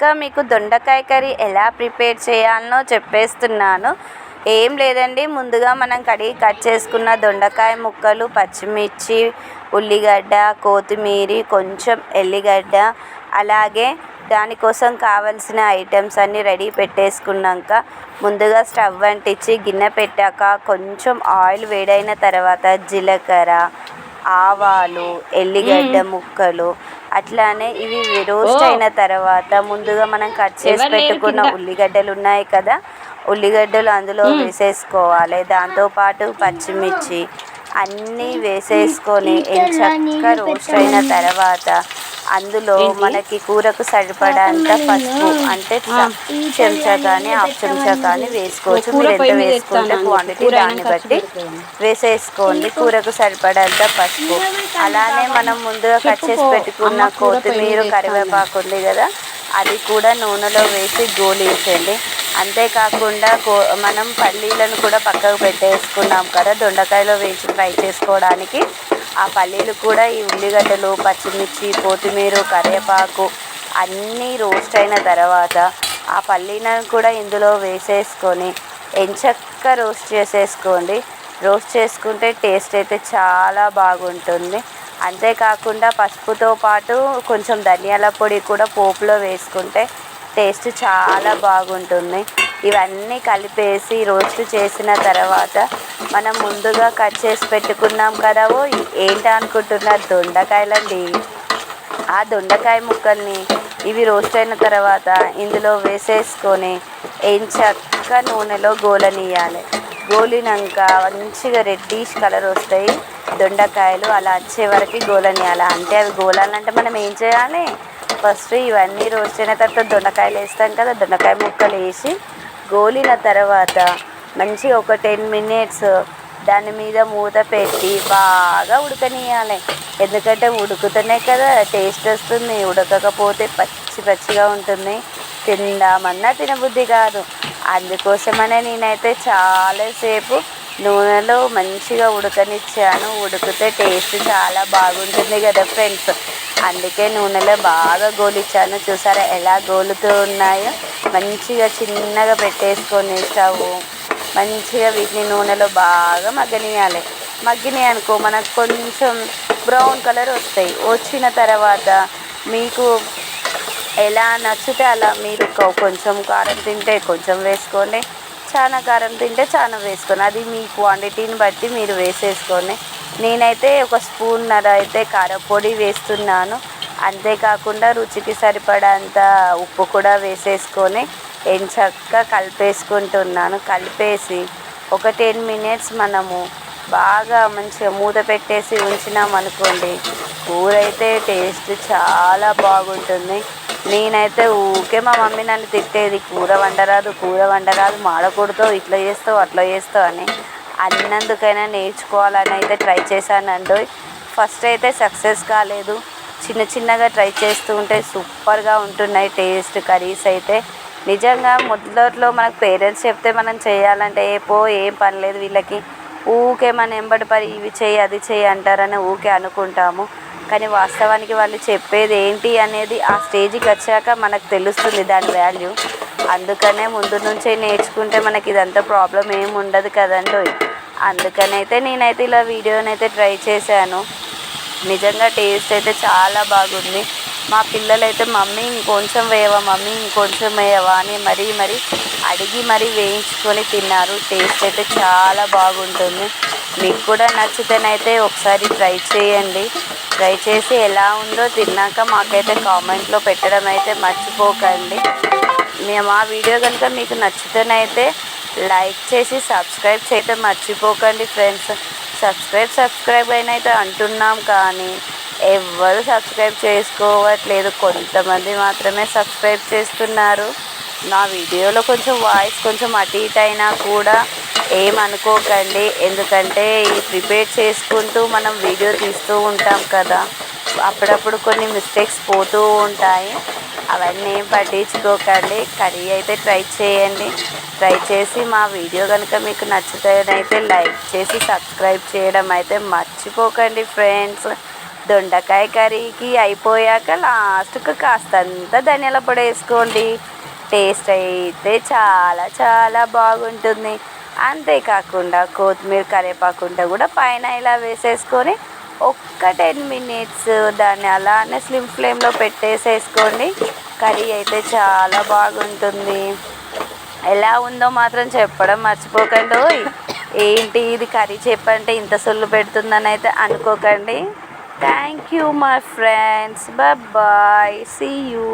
అక్క మీకు దొండకాయ కర్రీ ఎలా ప్రిపేర్ చేయాలనో చెప్పేస్తున్నాను. ఏం లేదండి, ముందుగా మనం కడిగి కట్ చేసుకున్న దొండకాయ ముక్కలు, పచ్చిమిర్చి, ఉల్లిగడ్డ, కొత్తిమీర, కొంచెం ఎల్లిగడ్డ, అలాగే దానికోసం కావాల్సిన ఐటమ్స్ అన్నీ రెడీ పెట్టేసుకున్నాక ముందుగా స్టవ్ అంటించి గిన్నె పెట్టాక కొంచెం ఆయిల్ వేడైన తర్వాత జీలకర్ర, ఆవాలు, ఎల్లిగడ్డ ముక్కలు, అట్లానే ఇవి రోస్ట్ అయిన తర్వాత ముందుగా మనం కట్ చేసి పెట్టుకున్న ఉల్లిగడ్డలు ఉన్నాయి కదా, ఉల్లిగడ్డలు అందులో వేసేసుకోవాలి. దాంతోపాటు పచ్చిమిర్చి అన్నీ వేసేసుకొని ఎంచక్క రోస్ట్ అయిన తర్వాత అందులో మనకి కూరకు సరిపడంత పసుపు, అంటే చెంచా కానీ హాఫ్ చెంచా కానీ వేసుకోవచ్చు. మీరు ఎంత వేసుకుంటే క్వాంటిటీ దాన్ని బట్టి వేసేసుకోండి. కూరకు సరిపడంత పసుపు, అలానే మనం ముందుగా కట్ చేసి పెట్టుకున్న కొత్తిమీర, కరివేపాకు ఉంది కదా, అది కూడా నూనెలో వేసి గోలించండి. అంతేకాకుండా మనం పల్లీలను కూడా పక్కకు పెట్టేసుకున్నాం కదా దొండకాయలో వేసి ఫ్రై చేసుకోవడానికి. ఆ పల్లీలు కూడా ఈ ఉల్లిగడ్డలు, పచ్చిమిర్చి, కొత్తిమీర, కరివేపాకు అన్నీ రోస్ట్ అయిన తర్వాత ఆ పల్లీలను కూడా ఇందులో వేసేసుకొని ఎంచక్క రోస్ట్ చేసేసుకోండి. రోస్ట్ చేసుకుంటే టేస్ట్ అయితే చాలా బాగుంటుంది. అంతేకాకుండా పసుపుతో పాటు కొంచెం ధనియాల పొడి కూడా పోపులో వేసుకుంటే టేస్ట్ చాలా బాగుంటుంది. ఇవన్నీ కలిపేసి రోస్ట్ చేసిన తర్వాత మనం ముందుగా కట్ చేసి పెట్టుకున్నాం కదా, ఏంటి అనుకుంటున్నారు, దొండకాయలండి. ఆ దొండకాయ ముక్కల్ని ఇవి రోస్ట్ అయిన తర్వాత ఇందులో వేసేసుకొని ఎంచక్క నూనెలో గోలనియాలి. గోలినాక మంచిగా రెడ్డిష్ కలర్ వస్తాయి దొండకాయలు. అలా వచ్చే వరకు గోలనియాలి. అంటే అవి గోలాలంటే మనం ఏం చేయాలి, ఫస్ట్ ఇవన్నీ రోస్ట్ అయిన తర్వాత దొండకాయలు వేస్తాం కదా, దొండకాయ ముక్కలు వేసి గోలిన తర్వాత మంచిగా ఒక 10 మినిట్స్ దాని మీద మూత పెట్టి బాగా ఉడకనియాలి. ఎందుకంటే ఉడుకుతూనే కదా టేస్ట్ వస్తుంది. ఉడకకపోతే పచ్చి పచ్చిగా ఉంటుంది, తిందామన్నా తినబుద్ధి కాదు. అందుకోసమనే నేనైతే చాలాసేపు నూనెలో మంచిగా ఉడకనిచ్చాను. ఉడికితే టేస్ట్ చాలా బాగుంటుంది కదా ఫ్రెండ్స్. అందుకే నూనెలో బాగా గోలిచ్చాను. చూసారా ఎలా గోలుతూ ఉన్నాయో. మంచిగా చిన్నగా పెట్టేసుకొని స్టవ్ మంచిగా వీటిని నూనెలో బాగా మగ్గనియాలి. మగ్గినాయి అనుకో మనకు కొంచెం బ్రౌన్ కలర్ వస్తాయి. వచ్చిన తర్వాత మీకు ఎలా నచ్చితే అలా మీరు కొంచెం కారం తింటే కొంచెం వేసుకోండి, చాలా కారం తింటే చాలా వేసుకోండి. అది మీ క్వాంటిటీని బట్టి మీరు వేసేసుకోండి. నేనైతే ఒక స్పూన్నర అయితే కారపొడి వేస్తున్నాను. అంతేకాకుండా రుచికి సరిపడంత ఉప్పు కూడా వేసేసుకొని ఎంచక్క కలిపేసుకుంటున్నాను. కలిపేసి ఒక 10 మినిట్స్ మనము బాగా మంచిగా మూత పెట్టేసి ఉంచినాం అనుకోండి, కూర అయితే టేస్ట్ చాలా బాగుంటుంది. నేనైతే ఊరికే మా మమ్మీ నన్ను తిట్టేది, కూర వండరాదు మాడకూడదు, ఇట్లా చేస్తావు అట్లా చేస్తావు అని. అన్నందుకైనా నేర్చుకోవాలని అయితే ట్రై చేశానండి. ఫస్ట్ అయితే సక్సెస్ కాలేదు. చిన్నగా ట్రై చేస్తూ ఉంటే సూపర్గా ఉంటున్నాయి టేస్ట్ కర్రీస్ అయితే. నిజంగా మొదట్లో మనకు పేరెంట్స్ చెప్తే మనం చేయాలంటే ఏం పని లేదు వీళ్ళకి, ఊరికే మన ఎంబడి పడి ఇవి చేయి అది చేయి అంటారని ఊరికే అనుకుంటాము. కానీ వాస్తవానికి వాళ్ళు చెప్పేది ఏంటి అనేది ఆ స్టేజ్కి వచ్చాక మనకు తెలుస్తుంది దాని వాల్యూ. అందుకనే ముందు నుంచే నేర్చుకుంటే మనకి ఇదంతా ప్రాబ్లం ఏమి ఉండదు కదండి. అందుకనైతే నేనైతే ఇలా వీడియోనైతే ట్రై చేశాను. నిజంగా టేస్ట్ అయితే చాలా బాగుంది. మా పిల్లలైతే మమ్మీ ఇంకొంచెం వేయవా అని మరీ అడిగి వేయించుకొని తిన్నారు. టేస్ట్ అయితే చాలా బాగుంటుంది. మీకు కూడా నచ్చితేనైతే ఒకసారి ట్రై చేయండి. ట్రై చేసి ఎలా ఉందో తిన్నాక మాకైతే కామెంట్లో పెట్టడం అయితే మర్చిపోకండి. మా వీడియో కనుక మీకు నచ్చితేనైతే లైక్ చేసి సబ్స్క్రైబ్ చేయడం మర్చిపోకండి ఫ్రెండ్స్. సబ్స్క్రైబ్ అయినైతే అంటున్నాం కానీ ఎవ్వరు సబ్స్క్రైబ్ చేసుకోవట్లేదు. కొంతమంది మాత్రమే సబ్స్క్రైబ్ చేస్తున్నారు. నా వీడియోలో కొంచెం వాయిస్ కొంచెం అటు ఇటు అయినా కూడా ఏమనుకోకండి. ఎందుకంటే ఈ ప్రిపేర్ చేసుకుంటూ మనం వీడియో తీస్తూ ఉంటాం కదా, అప్పుడప్పుడు కొన్ని మిస్టేక్స్ పోతూ ఉంటాయి. అవన్నీ ఏం పట్టించుకోకండి. కర్రీ అయితే ట్రై చేయండి. ట్రై చేసి మా వీడియో కనుక మీకు నచ్చితేనైతే లైక్ చేసి సబ్స్క్రైబ్ చేయడం అయితే మర్చిపోకండి ఫ్రెండ్స్. దొండకాయ కర్రీకి అయిపోయాక లాస్ట్కు కాస్తంత ధనియాల పొడి వేసుకోండి. టేస్ట్ అయితే చాలా చాలా బాగుంటుంది. అంతేకాకుండా కొత్తిమీర కరివేపాకు ఉంటే కూడా పైన ఇలా వేసేసుకొని ఒక్క 10 మినిట్స్ దాన్ని అలానే స్లిమ్ ఫ్లేమ్లో పెట్టేసేసుకోండి. కర్రీ అయితే చాలా బాగుంటుంది. ఎలా ఉందో మాత్రం చెప్పడం మర్చిపోకండి. ఏంటి ఇది కర్రీ చెప్పంటే ఇంత సొల్లు పెడుతుందని అయితే అనుకోకండి. Thank you my friends. Bye. See you.